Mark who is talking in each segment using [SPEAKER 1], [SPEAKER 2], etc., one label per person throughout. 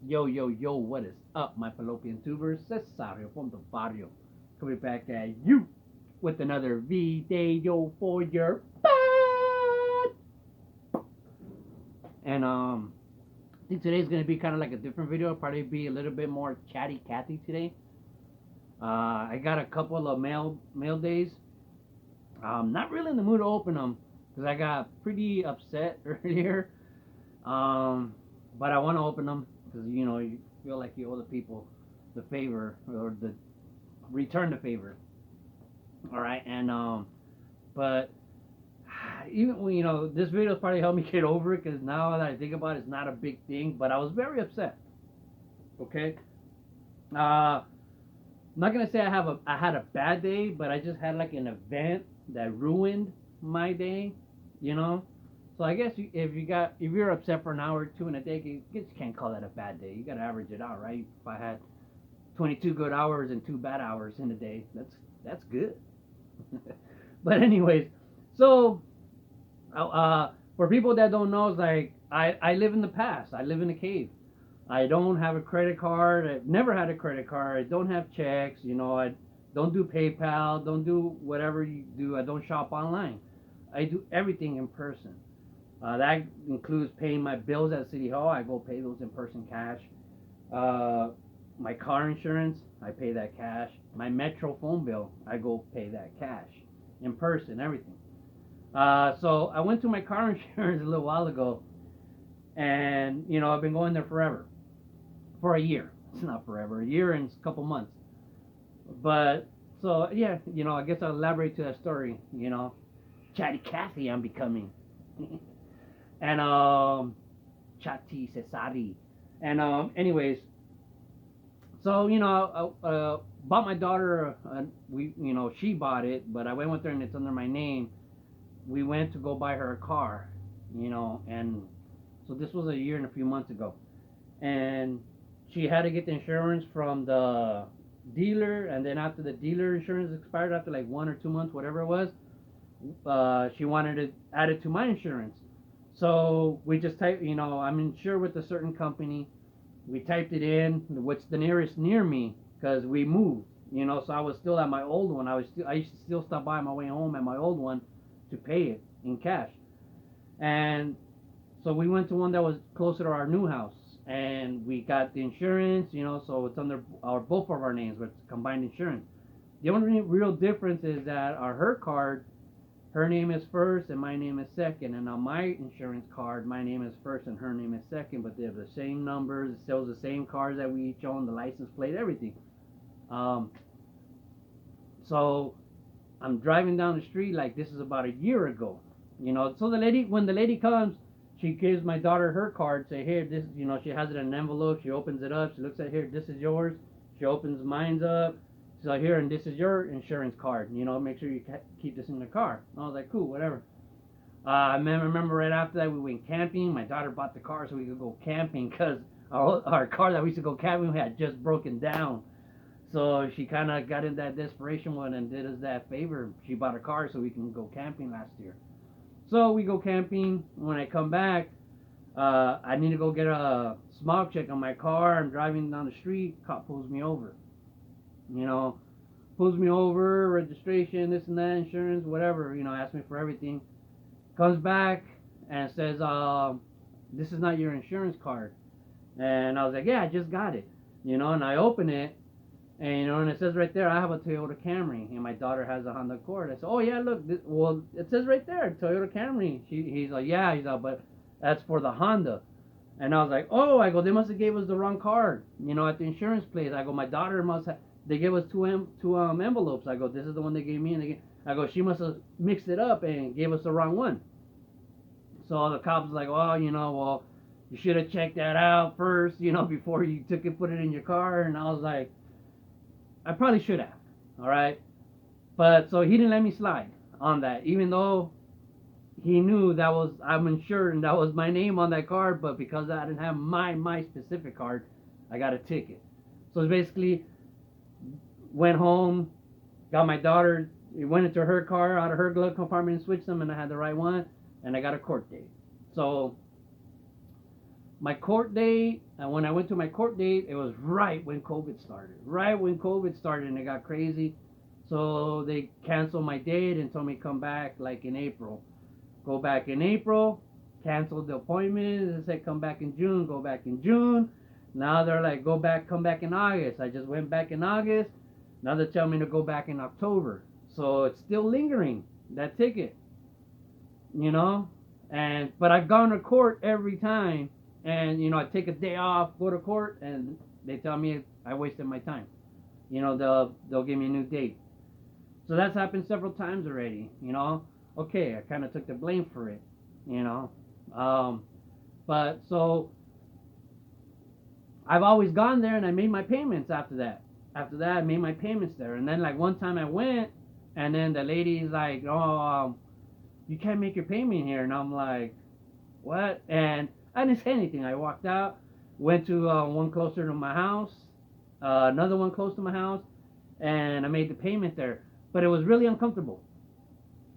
[SPEAKER 1] Yo, yo, yo, what is up, my fallopian tubers? Cesario from the barrio. Coming back at you with another video for your butt. And I think today's gonna be kind of like a different video. It'll probably be a little bit more chatty Cathy today. I got a couple of mail days. Not really in the mood to open them because I got pretty upset earlier. But I want to open them because you feel like you owe the people the favor or the return the favor. All right, and but even when this video probably helped me get over it because now that I think about it, it's not a big thing. But I was very upset. Okay, I'm not gonna say I had a bad day, but I just had like an event that ruined my day. You know, so I guess if you're upset for an hour or two in a day, you just can't call that a bad day. You gotta average it out, right? If I had 22 good hours and 2 bad hours in a day, that's good. But anyways, so for people that don't know, it's like I live in the past. I live in a cave. I don't have a credit card. I've never had a credit card. I don't have checks. I don't do PayPal. Don't do whatever you do. I don't shop online. I do everything in person. That includes paying my bills at City Hall. I go pay those in person cash. Uh, my car insurance, I pay that cash. My Metro phone bill, I go pay that cash in person, everything. So I went to my car insurance a little while ago, and I've been going there forever, for a year. It's not forever, a year and a couple months. But so yeah, I guess I'll elaborate to that story. Chatty Cathy, I'm becoming, and Chatty Cesari, and anyways, so I bought my daughter. She bought it, but I went with her and it's under my name. We went to go buy her a car, and so this was a year and a few months ago, and she had to get the insurance from the dealer, and then after the dealer insurance expired, after like 1 or 2 months, whatever it was, she wanted to add it to my insurance. So we just typed, I'm insured with a certain company. We typed it in, what's the nearest near me, because we moved, so I was still at my old one. I used to still stop by on my way home at my old one to pay it in cash. And so we went to one that was closer to our new house, and we got the insurance, so it's under both of our names, but it's combined insurance. The only real difference is that her card, her name is first and my name is second, and on my insurance card, my name is first and her name is second, but they have the same numbers, it shows the same cars that we each own, the license plate, everything. Um, so I'm driving down the street like this is about a year ago, So when the lady comes, she gives my daughter her card, say here, this, she has it in an envelope, she opens it up, she looks at here, this is yours, she opens mine's up, so here, and this is your insurance card, make sure you keep this in the car. And I was like, cool, whatever. I remember right after that we went camping. My daughter bought the car so we could go camping because our car that we used to go camping had just broken down. So she kind of got in that desperation one and did us that favor. She bought a car so we can go camping last year. So we go camping. When I come back, I need to go get a smog check on my car. I'm driving down the street. Cop pulls me over. Pulls me over, registration, this and that, insurance, whatever. Asks me for everything. Comes back and says, "This is not your insurance card." And I was like, "Yeah, I just got it." And I open it. And it says right there, I have a Toyota Camry, and my daughter has a Honda Accord. I said, "Oh yeah, look, well, it says right there, Toyota Camry." He's like, "Yeah," he's like, "but that's for the Honda." And I was like, "Oh," I go, "they must have gave us the wrong card, at the insurance place." I go, "My daughter must have, they gave us two envelopes." I go, "This is the one they gave me," and I go, "She must have mixed it up and gave us the wrong one." So the cops was like, "Well, well, you should have checked that out first, before you put it in your car." And I was like, I probably should have. All right. But so he didn't let me slide on that, even though he knew I'm insured and that was my name on that card, but because I didn't have my specific card, I got a ticket. So it's basically went home, got my daughter, went into her car out of her glove compartment and switched them, and I had the right one, and I got a court date. So my court date, and when I went to my court date, it was right when COVID started. Right when COVID started, and it got crazy. So they canceled my date and told me come back like in April. Go back in April, canceled the appointment. They said come back in June, go back in June. Now they're like go back, come back in August. I just went back in August. Now they're telling me to go back in October. So it's still lingering, that ticket, you know? And but I've gone to court every time, and I take a day off, go to court, and they tell me I wasted my time. They'll give me a new date. So that's happened several times already. Okay, I kind of took the blame for it, you know. Um, but so I've always gone there and I made my payments after that. After that, I made my payments there. And then, like, one time I went, and then the lady's like, oh, you can't make your payment here. And I'm like, what? And I didn't say anything. I walked out, went to one closer to my house, another one close to my house, and I made the payment there. But it was really uncomfortable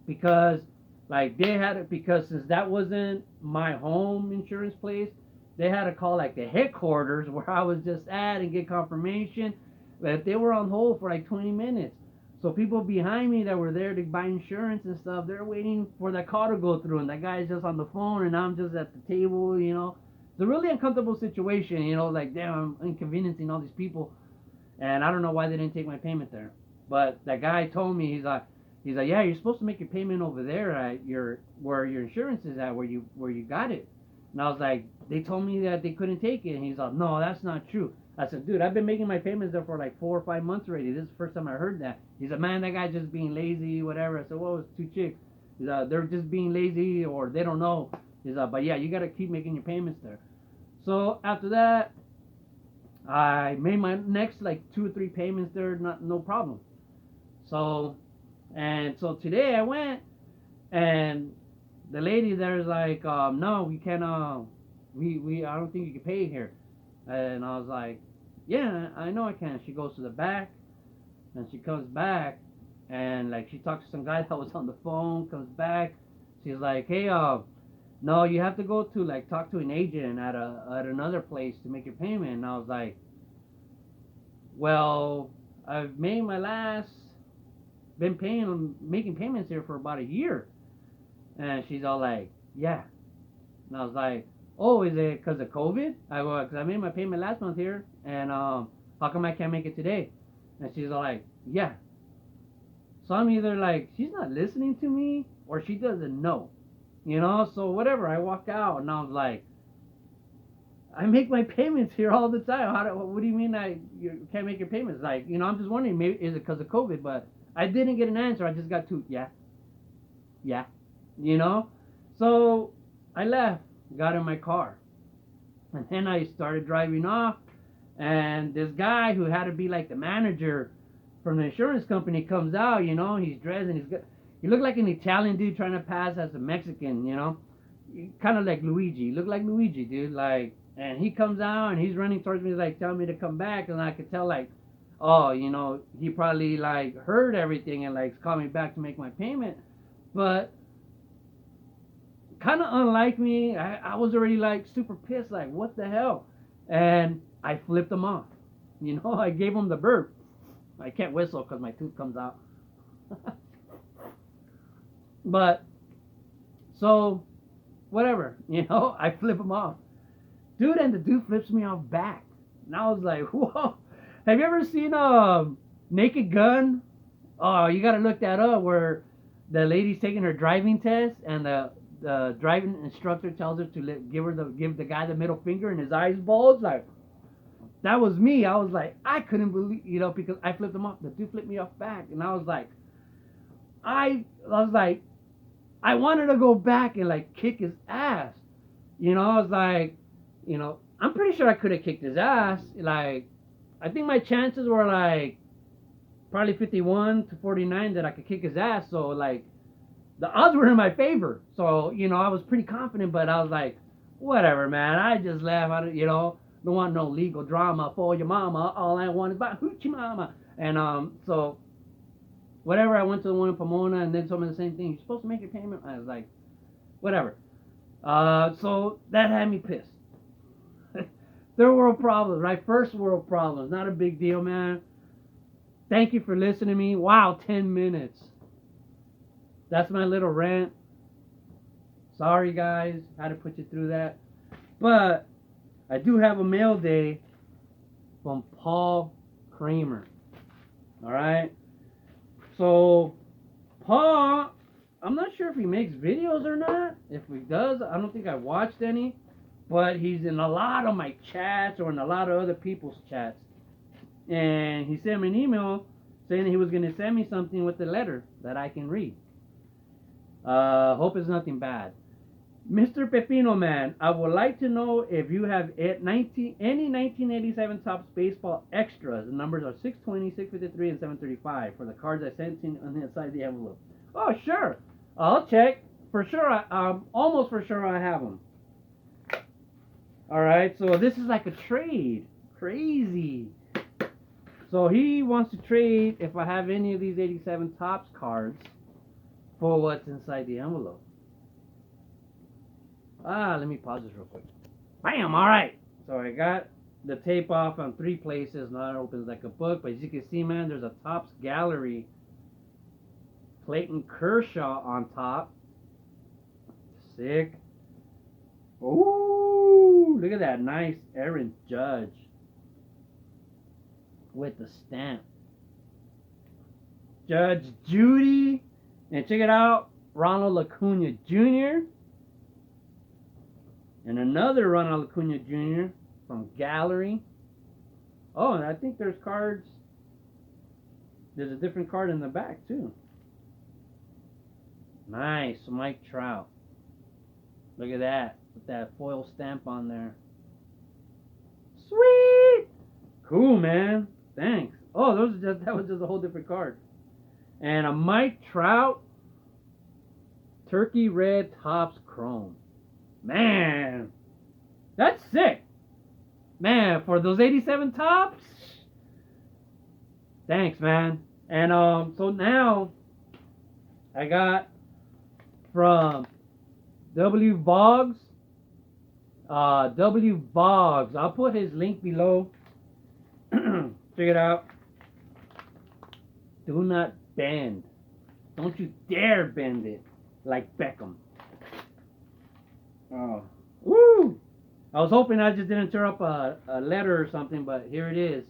[SPEAKER 1] because like they had it, because since that wasn't my home insurance place, they had to call like the headquarters where I was just at and get confirmation. But they were on hold for like 20 minutes. So people behind me that were there to buy insurance and stuff, they're waiting for that call to go through, and that guy's just on the phone, and I'm just at the table. It's a really uncomfortable situation. Like, damn, I'm inconveniencing all these people, and I don't know why they didn't take my payment there. But that guy told me, he's like, yeah, you're supposed to make your payment over there at where your insurance is at, where you got it. And I was like, they told me that they couldn't take it. And he's like, no, that's not true. I said, dude, I've been making my payments there for like 4 or 5 months already. This is the first time I heard that. He said, man, that guy's just being lazy, whatever. I said, well, it's two chicks. He's like, they're just being lazy or they don't know. He's like, but yeah, you got to keep making your payments there. So after that, I made my next like 2 or 3 payments there, no problem. So today I went, and the lady there is like, no, we can't, we I don't think you can pay here. And I was like, yeah, I know I can. She goes to the back, and she comes back, and like she talks to some guy that was on the phone, comes back. She's like, hey, no, you have to go to like talk to an agent at another place to make your payment. And I was like, well, I've made my last, been making payments here for about a year. And she's all like, yeah. And I was like, oh, is it because of COVID? I go, because I made my payment last month here, and how come I can't make it today? And she's all like, yeah. So I'm either like, she's not listening to me, or she doesn't know. So whatever. I walk out, and I was like, I make my payments here all the time. What do you mean you can't make your payments? Like, I'm just wondering, maybe is it because of COVID? But I didn't get an answer. I just got two, yeah, yeah, you know. So I left, got in my car, and then I started driving off. And this guy who had to be like the manager from the insurance company comes out. He's dressed, and he looked like an Italian dude trying to pass as a Mexican. Kind of like Luigi. He looked like Luigi, dude. Like, and he comes out and he's running towards me, like telling me to come back, and I could tell like, oh, he probably like heard everything and like called me back to make my payment. But kind of unlike me, I was already like super pissed, like what the hell, and I flipped him off. I gave him the burp. I can't whistle because my tooth comes out. But so whatever, I flip him off, dude, and the dude flips me off back, and I was like, whoa. Have you ever seen Naked Gun? Oh, you gotta look that up, where the lady's taking her driving test, and the driving instructor tells her to give the guy the middle finger, and his eyes bulge. Like, that was me. I was like, I couldn't believe, because I flipped him off. The dude flipped me off back, and I was like, I wanted to go back and like kick his ass. I was like, I'm pretty sure I could have kicked his ass. Like, I think my chances were like probably 51 to 49 that I could kick his ass. So like, the odds were in my favor. So, I was pretty confident, but I was like, whatever, man. I just left. Don't want no legal drama for your mama. All I want is about hoochie mama. And so whatever, I went to the one in Pomona, and then told me the same thing. You're supposed to make your payment. I was like, whatever. So that had me pissed. Third world problems, right? First world problems. Not a big deal, man. Thank you for listening to me. Wow, 10 minutes. That's my little rant. Sorry, guys. Had to put you through that. But I do have a mail day from Paul Kramer. All right. So, Paul, I'm not sure if he makes videos or not. If he does, I don't think I watched any. But he's in a lot of my chats or in a lot of other people's chats. And he sent me an email saying he was going to send me something with a letter that I can read. Hope it's nothing bad. Mr. Pepino Man, I would like to know if you have any 1987 Topps baseball extras. The numbers are 620, 653, and 735 for the cards I sent in on the inside the envelope. Oh, sure. I'll check. For sure, almost for sure I have them. All right, so this is like a trade. Crazy. So he wants to trade if I have any of these 87 Topps cards for what's inside the envelope. Let me pause this real quick. Bam! All right. So I got the tape off on 3 places. Now it opens like a book. But as you can see, man, there's a Topps Gallery Clayton Kershaw on top. Sick. Ooh, look at that nice Aaron Judge with the stamp. Judge Judy. And check it out, Ronald Acuna Jr. And another Ronald Acuna Jr. from Gallery. Oh, and I think there's cards. There's a different card in the back, too. Nice, Mike Trout. Look at that, with that foil stamp on there. Sweet! Cool, man. Thanks. Oh, that was just a whole different card. And a Mike Trout Turkey Red Topps Chrome. Man, that's sick. Man, for those 87 Topps. Thanks, man. And so now I got from W Boggs. W Boggs. I'll put his link below. Check it out. Do not bend. Don't you dare bend it like Beckham. Oh, woo! I was hoping I just didn't tear up a letter or something, but here it is.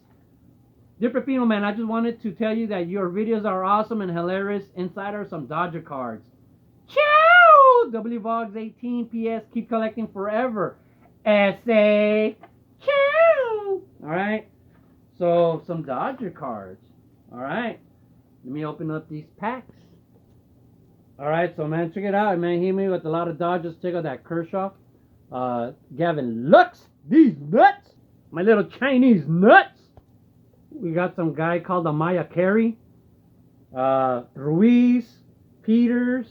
[SPEAKER 1] Dear Pepino Man, I just wanted to tell you that your videos are awesome and hilarious. Inside are some Dodger cards. Ciao! W Vogs 18 PS. Keep collecting forever. SA. Ciao! Alright. So, some Dodger cards. Alright. Let me open up these packs. Alright, so man, check it out. Man, hit me with a lot of Dodgers. Check out that Kershaw. Gavin Lux. These nuts. My little Chinese nuts. We got some guy called Amaya Carey. Ruiz. Peters.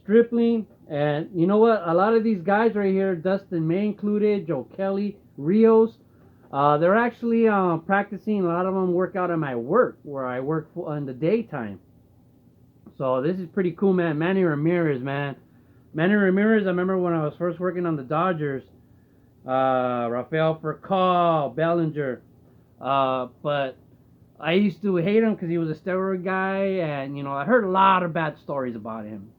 [SPEAKER 1] Stripling. And you know what? A lot of these guys right here, Dustin May included, Joe Kelly, Rios, they're actually practicing. A lot of them work out at my work, where I work in the daytime. So this is pretty cool, man. Manny Ramirez, man. Manny Ramirez, I remember when I was first working on the Dodgers. Rafael Furcal, Bellinger. But I used to hate him because he was a steroid guy. And, you know, I heard a lot of bad stories about him.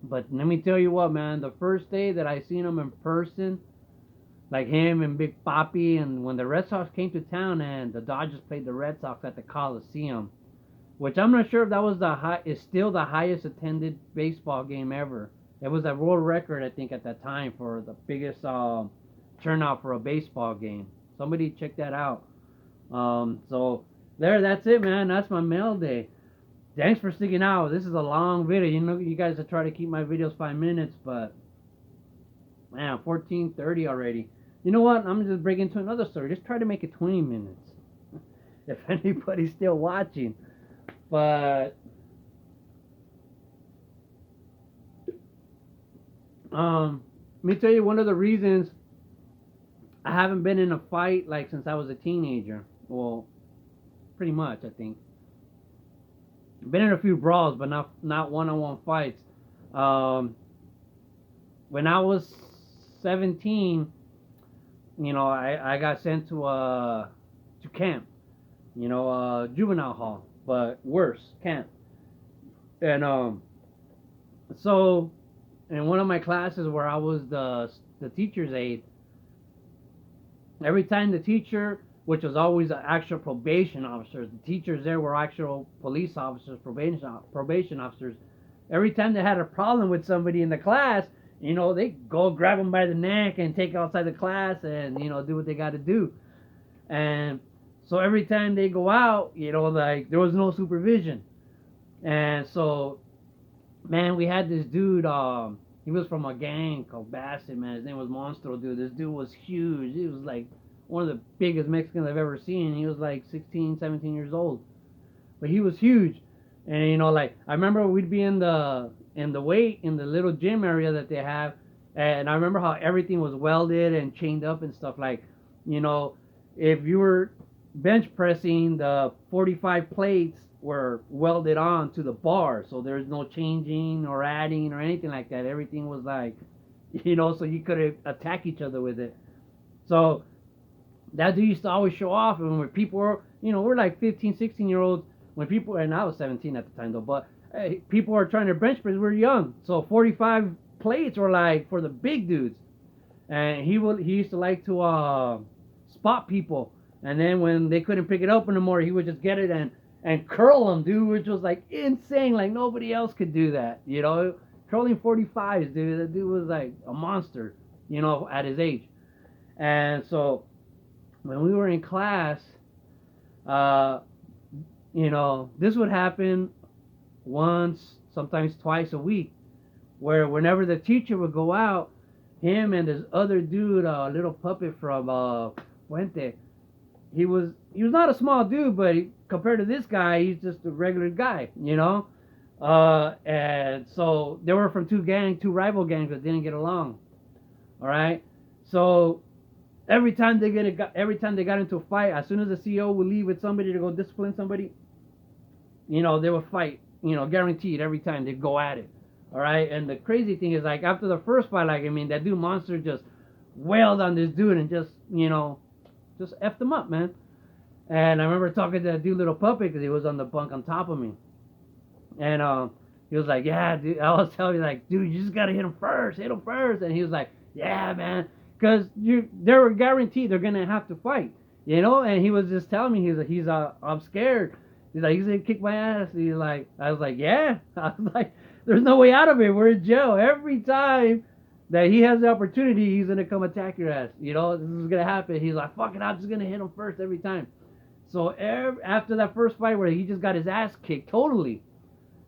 [SPEAKER 1] But let me tell you what, man. The first day that I seen him in person, like him and Big Papi, and when the Red Sox came to town and the Dodgers played the Red Sox at the Coliseum, which I'm not sure if that was is still the highest attended baseball game ever. It was a world record, I think, at that time for the biggest turnout for a baseball game. Somebody check that out. So that's it, man. That's my mail day. Thanks for sticking out. This is a long video. You know, you guys try to keep my videos 5 minutes, but man, 14:30 already. You know what? I'm just break into another story. Just try to make it 20 minutes. If anybody's still watching. But let me tell you one of the reasons I haven't been in a fight like since I was a teenager. Well, pretty much, I think. I've been in a few brawls, but not one-on-one fights. When I was 17, I got sent to camp, juvenile hall, but worse, camp. And so in one of my classes where I was the teacher's aide, every time the teacher, which was always an actual probation officer, the teachers there were actual police officers, probation officers. Every time they had a problem with somebody in the class, they go grab them by the neck and take outside the class and do what they got to do. And so every time they go out, like there was no supervision. And so, man, we had this dude. He was from a gang called Bassett. Man, his name was Monstro, dude. This dude was huge. He was like one of the biggest Mexicans I've ever seen. He was like 16, 17 years old, but he was huge. And like I remember we'd be in the weight in the little gym area that they have, and I remember how everything was welded and chained up and stuff. Like, if you were bench pressing, the 45 plates were welded on to the bar, so there's no changing or adding or anything like that. Everything was like, so you could attack each other with it. So that dude used to always show off, and when people were, we're like 15, 16-year-olds, when people, and I was 17 at the time though, but people were trying to bench press, we were young, so 45 plates were like for the big dudes, and he used to like to spot people, and then when they couldn't pick it up anymore, he would just get it and curl them, dude, which was like insane, like nobody else could do that, curling 45s, dude. That dude was like a monster, at his age. And so when we were in class, this would happen once, sometimes twice a week, where whenever the teacher would go out, him and this other dude, a little puppet from Fuente, he was not a small dude, but compared to this guy, he's just a regular guy, and so they were from two rival gangs that didn't get along. All right, so every time they got into a fight, as soon as the CEO would leave with somebody to go discipline somebody, they would fight, guaranteed every time they'd go at it. All right, and the crazy thing is, like, after the first fight, like, I mean, that dude Monster just wailed on this dude and just effed him up, man. And I remember talking to that dude, Little Puppet, because he was on the bunk on top of me. And he was like, yeah, dude, I was telling you, like, dude, you just got to hit him first. And he was like, yeah, man, because they were guaranteed they're going to have to fight, And he was just telling me, I'm scared. He's like, he's going to kick my ass. He's like, I was like, yeah. I was like, there's no way out of it. We're in jail. Every time that he has the opportunity, he's going to come attack your ass. This is going to happen. He's like, fuck it, I'm just going to hit him first every time. So after that first fight where he just got his ass kicked totally,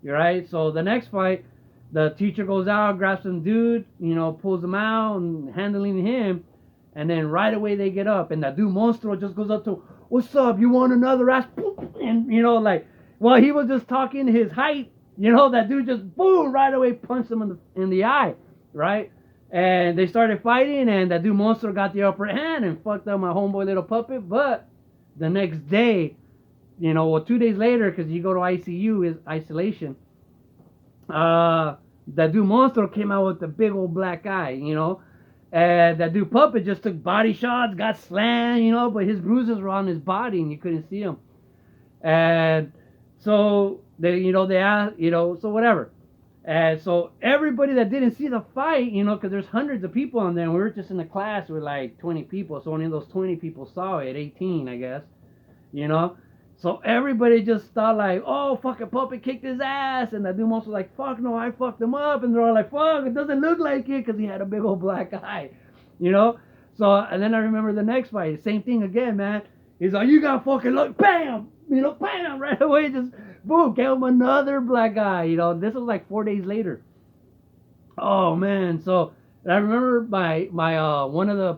[SPEAKER 1] right? So the next fight, the teacher goes out, grabs some dude, pulls him out and handling him. And then right away they get up. And that dude Monstro just goes up to, what's up? You want another ass? And, while he was just talking his height, that dude just, boom, right away punched him in the eye, right? And they started fighting, and that dude Monstro got the upper hand and fucked up my homeboy Little Puppet. But the next day, 2 days later, because you go to ICU, is isolation, that dude Monstro came out with the big old black eye, and that dude Puppet just took body shots, got slammed, but his bruises were on his body and you couldn't see them. And so they asked, so whatever. And so everybody that didn't see the fight, because there's hundreds of people on there, and we were just in the class with like 20 people. So only those 20 people saw it, 18, I guess, So everybody just thought like, oh, fucking Puppet kicked his ass. And that dude was like, fuck no, I fucked him up. And they're all like, fuck, it doesn't look like it, because he had a big old black eye, So, and then I remember the next fight, same thing again, man. He's like, you got fucking look, bam, bam, right away, just boom, gave him another black eye, This was like 4 days later. Oh, man. So I remember my one of the